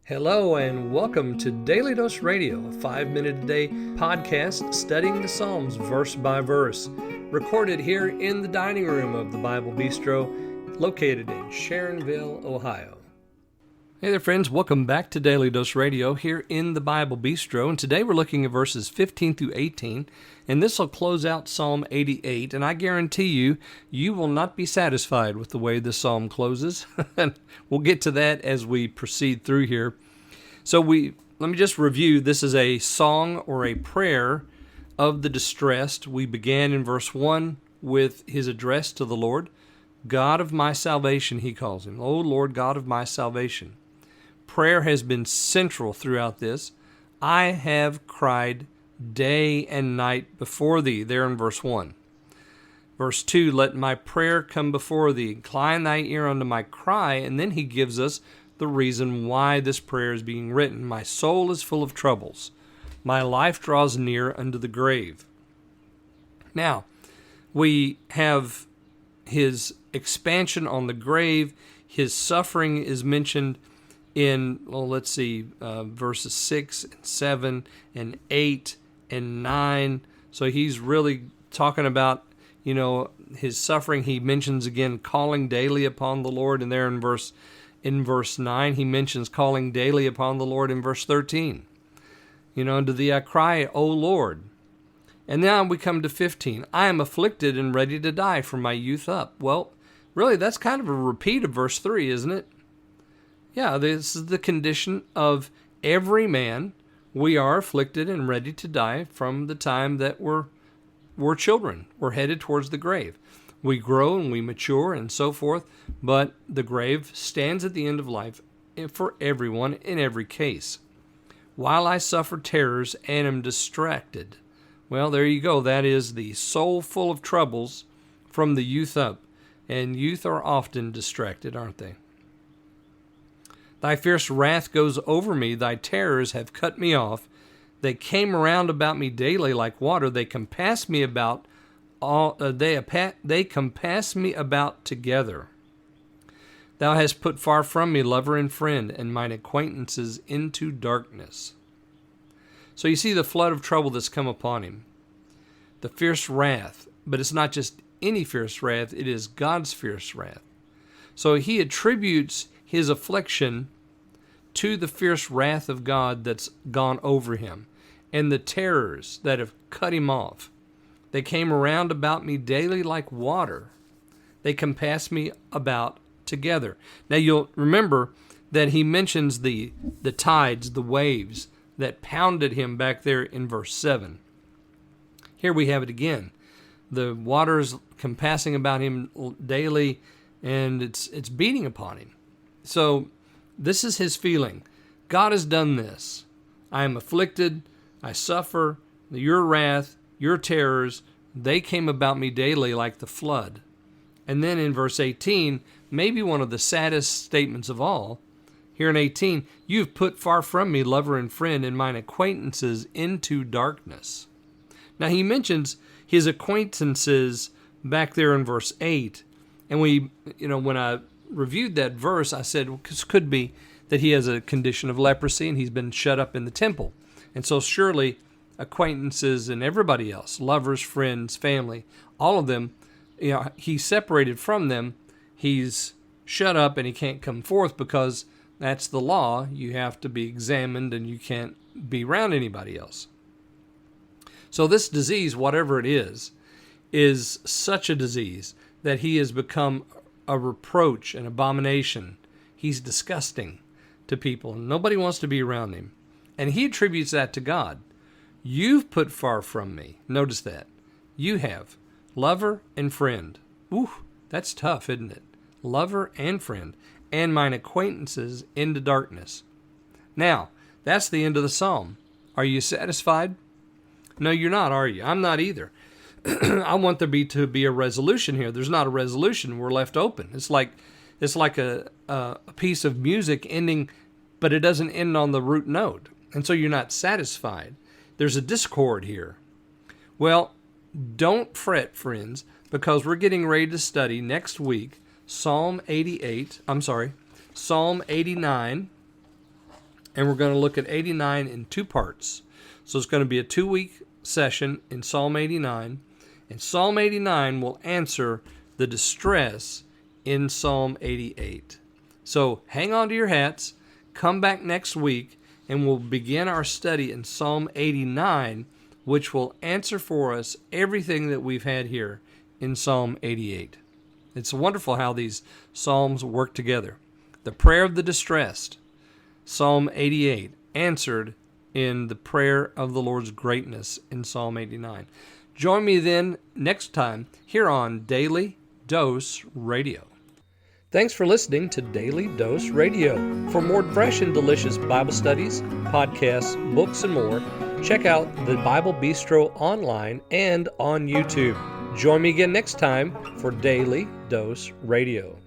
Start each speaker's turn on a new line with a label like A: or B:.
A: Hello and welcome to Daily Dose Radio, a 5-minute-a-day podcast studying the Psalms verse by verse, recorded here in the dining room of the Bible Bistro, located in Sharonville, Ohio. Hey there friends, welcome back to Daily Dose Radio here in the Bible Bistro, and today we're looking at verses 15 through 18, and this will close out Psalm 88, and I guarantee you, you will not be satisfied with the way this psalm closes, and we'll get to that as we proceed through here. So let me just review. This is a song or a prayer of the distressed. We began in verse 1 with his address to the Lord. God of my salvation, he calls him. O Lord, God of my salvation. Prayer has been central throughout this. I have cried day and night before thee, there in verse 1. Verse 2, let my prayer come before thee. Incline thy ear unto my cry. And then he gives us the reason why this prayer is being written. My soul is full of troubles. My life draws near unto the grave. Now, we have his expansion on the grave. His suffering is mentioned in, verses 6 and 7 and 8 and 9. So he's really talking about, his suffering. He mentions again calling daily upon the Lord. And there in verse 9, he mentions calling daily upon the Lord in verse 13. Unto thee I cry, O Lord. And now we come to 15. I am afflicted and ready to die from my youth up. Well, really, that's kind of a repeat of verse 3, isn't it? Yeah, this is the condition of every man. We are afflicted and ready to die from the time that we're children. We're headed towards the grave. We grow and we mature and so forth, but the grave stands at the end of life for everyone in every case. While I suffer terrors and am distracted. Well, there you go. That is the soul full of troubles from the youth up. And youth are often distracted, aren't they? Thy fierce wrath goes over me. Thy terrors have cut me off. They came around about me daily like water. They compass me about they compass me about together. Thou hast put far from me lover and friend, and mine acquaintances into darkness. So you see the flood of trouble that's come upon him. The fierce wrath, but it's not just any fierce wrath, it is God's fierce wrath. So he attributes his affliction to the fierce wrath of God that's gone over him and the terrors that have cut him off. They came around about me daily like water. They compass me about together. Now you'll remember that he mentions the tides, the waves that pounded him back there in verse 7. Here we have it again. The waters compassing about him daily, and it's beating upon him. So this is his feeling. God has done this. I am afflicted. I suffer. Your wrath, your terrors, they came about me daily like the flood. And then in verse 18, maybe one of the saddest statements of all, here in 18, you've put far from me lover and friend, and mine acquaintances into darkness. Now he mentions his acquaintances back there in verse 8. And when I reviewed that verse, I said, well, this could be that he has a condition of leprosy and he's been shut up in the temple. And so surely acquaintances and everybody else, lovers, friends, family, all of them, he's separated from them. He's shut up and he can't come forth because that's the law. You have to be examined and you can't be around anybody else. So this disease, whatever it is such a disease that he has become a reproach, an abomination. He's disgusting to people. Nobody wants to be around him. And he attributes that to God. You've put far from me. Notice that. You have. Lover and friend. Ooh, that's tough, isn't it? Lover and friend. And mine acquaintances into darkness. Now, that's the end of the psalm. Are you satisfied? No, you're not, are you? I'm not either. I want there to be a resolution here. There's not a resolution. We're left open. It's like a piece of music ending, but it doesn't end on the root note. And so you're not satisfied. There's a discord here. Well, don't fret, friends, because we're getting ready to study next week Psalm 89, and we're going to look at 89 in two parts. So it's going to be a 2-week session in Psalm 89, and Psalm 89 will answer the distress in Psalm 88. So hang on to your hats, come back next week, and we'll begin our study in Psalm 89, which will answer for us everything that we've had here in Psalm 88. It's wonderful how these psalms work together. The prayer of the distressed, Psalm 88, answered in the prayer of the Lord's greatness in Psalm 89. Join me then next time here on Daily Dose Radio. Thanks for listening to Daily Dose Radio. For more fresh and delicious Bible studies, podcasts, books, and more, check out the Bible Bistro online and on YouTube. Join me again next time for Daily Dose Radio.